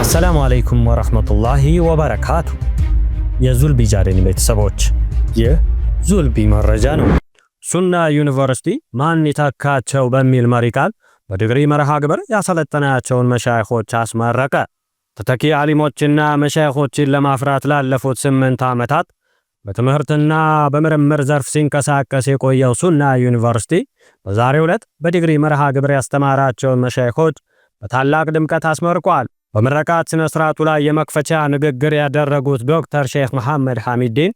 አሰላሙ አለይኩም ወራህመቱላሂ ወበረካቱ። የዙልቢ ጃሬን ቤተሰቦች፣ ይህ ዙልቢ መረጃ ነው። ሱና ዩኒቨርሲቲ ማን ይተካቸው በሚል መሪ ቃል በዲግሪ መርሃ ግብር ያሰለጠናቸውን መሻይኾች አስመረቀ። ተተኪ ዓሊሞችና መሻይኾችን ለማፍራት ላለፉት 8 ዓመታት በትምህርትና በምርምር ዘርፍ ሲንቀሳቀስ የቆየው ሱና ዩኒቨርሲቲ በዛሬው ዕለት በዲግሪ መርሃ ግብር ያስተማራቸውን መሻይኾች በታላቅ ድምቀት አስመርቋል። በምረቃት ስነ ስርዓቱ ላይ የመክፈቻ ንግግር ያደረጉት ዶክተር ሼክ መሐመድ ሐሚዲን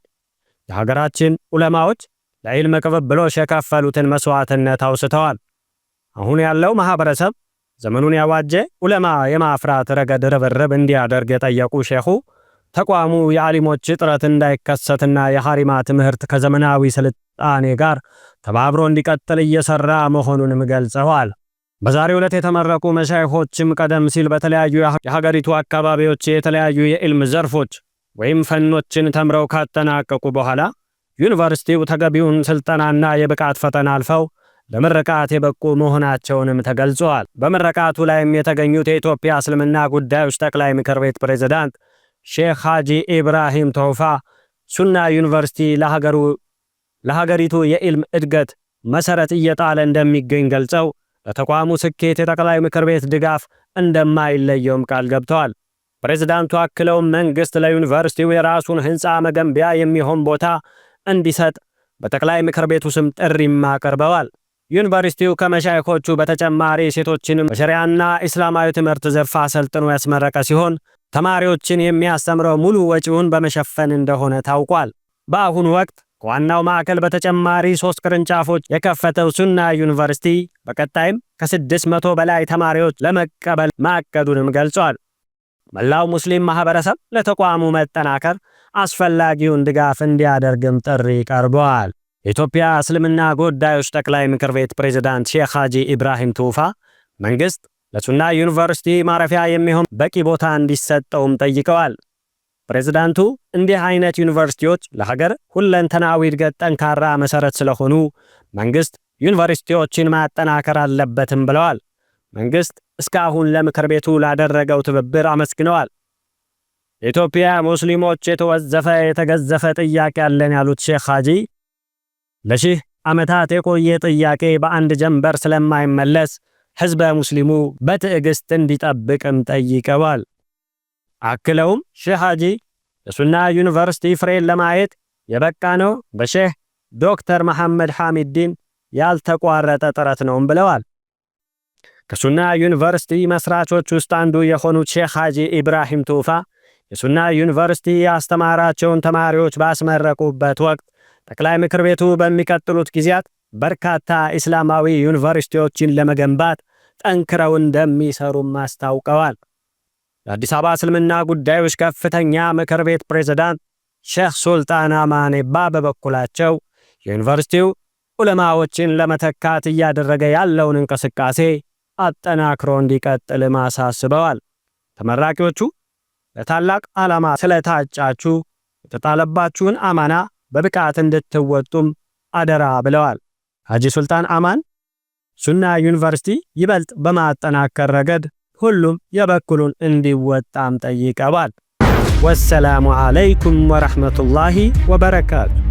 የሀገራችን ዑለማዎች ለዕልም ቅብብሎሽ የከፈሉትን መስዋዕትነት አውስተዋል። አሁን ያለው ማህበረሰብ ዘመኑን ያዋጀ ዑለማ የማፍራት ረገድ ርብርብ እንዲያደርግ የጠየቁ ሼኹ ተቋሙ የዓሊሞች እጥረት እንዳይከሰትና የሐሪማ ትምህርት ከዘመናዊ ስልጣኔ ጋር ተባብሮ እንዲቀጥል እየሰራ መሆኑንም ገልጸዋል። በዛሬው ዕለት የተመረቁ መሻይኾችም ቀደም ሲል በተለያዩ የሀገሪቱ አካባቢዎች የተለያዩ የዕልም ዘርፎች ወይም ፈኖችን ተምረው ካጠናቀቁ በኋላ ዩኒቨርሲቲው ተገቢውን ስልጠናና የብቃት ፈተና አልፈው ለምርቃት የበቁ መሆናቸውንም ተገልጿል። በምርቃቱ ላይም የተገኙት የኢትዮጵያ እስልምና ጉዳዮች ጠቅላይ ምክር ቤት ፕሬዝዳንት ሼክ ሐጂ ኢብራሂም ቶፋ ሱና ዩኒቨርሲቲ ለሀገሪቱ የዕልም እድገት መሰረት እየጣለ እንደሚገኝ ገልጸው ለተቋሙ ስኬት የጠቅላይ ምክር ቤት ድጋፍ እንደማይለየውም ቃል ገብተዋል። ፕሬዝዳንቱ አክለውም መንግስት ለዩኒቨርሲቲው የራሱን ህንፃ መገንቢያ የሚሆን ቦታ እንዲሰጥ በጠቅላይ ምክር ቤቱ ስም ጥሪም አቅርበዋል። ዩኒቨርሲቲው ከመሻይኾቹ በተጨማሪ ሴቶችንም በሸሪዓና እስላማዊ ትምህርት ዘርፍ አሰልጥኖ ያስመረቀ ሲሆን ተማሪዎችን የሚያስተምረው ሙሉ ወጪውን በመሸፈን እንደሆነ ታውቋል። በአሁኑ ወቅት ከዋናው ማዕከል በተጨማሪ 3 ቅርንጫፎች የከፈተው ሱና ዩኒቨርሲቲ በቀጣይም ከ600 በላይ ተማሪዎች ለመቀበል ማቀዱንም ገልጿል። መላው ሙስሊም ማህበረሰብ ለተቋሙ መጠናከር አስፈላጊውን ድጋፍ እንዲያደርግም ጥሪ ቀርቧል። የኢትዮጵያ እስልምና ጉዳዮች ጠቅላይ ምክር ቤት ፕሬዝዳንት ሼክ ሐጂ ኢብራሂም ቱፋ መንግስት ለሱና ዩኒቨርሲቲ ማረፊያ የሚሆን በቂ ቦታ እንዲሰጠውም ጠይቀዋል። ፕሬዝዳንቱ እንዲህ አይነት ዩኒቨርሲቲዎች ለሀገር ሁለንተናዊ እድገት ጠንካራ መሰረት ስለሆኑ መንግስት ዩኒቨርሲቲዎችን ማጠናከር አለበትም ብለዋል። መንግስት እስካሁን ለምክር ቤቱ ላደረገው ትብብር አመስግነዋል። የኢትዮጵያ ሙስሊሞች የተገዘፈ ጥያቄ አለን ያሉት ሼክ ሐጂ ለሺህ ዓመታት የቆየ ጥያቄ በአንድ ጀንበር ስለማይመለስ ህዝበ ሙስሊሙ በትዕግስት እንዲጠብቅም ጠይቀዋል። አክለውም ሼክ ሐጂ የሱና ዩኒቨርሲቲ ፍሬን ለማየት የበቃ ነው በሼህ ዶክተር መሐመድ ሐሚዲን ያልተቋረጠ ጥረት ነውም ብለዋል። ከሱና ዩኒቨርሲቲ መስራቾች ውስጥ አንዱ የሆኑት ሼክ ሐጂ ኢብራሂም ቱፋ የሱና ዩኒቨርሲቲ ያስተማራቸውን ተማሪዎች ባስመረቁበት ወቅት ጠቅላይ ምክር ቤቱ በሚቀጥሉት ጊዜያት በርካታ እስላማዊ ዩኒቨርሲቲዎችን ለመገንባት ጠንክረው እንደሚሰሩም አስታውቀዋል። የአዲስ አበባ እስልምና ጉዳዮች ከፍተኛ ምክር ቤት ፕሬዝዳንት ሼክ ሱልጣን አማኔባ በበኩላቸው ዩኒቨርሲቲው ዑለማዎችን ለመተካት እያደረገ ያለውን እንቅስቃሴ አጠናክሮ እንዲቀጥል አሳስበዋል። ተመራቂዎቹ ለታላቅ ዓላማ ስለታጫችሁ የተጣለባችሁን አማና በብቃት እንድትወጡም አደራ ብለዋል። ሐጂ ሱልጣን አማን ሱና ዩኒቨርሲቲ ይበልጥ በማጠናከር ረገድ ሁሉም የበኩሉን እንዲወጣም ጠይቀዋል። ወሰላሙ አለይኩም ወራህመቱላሂ ወበረካቱ።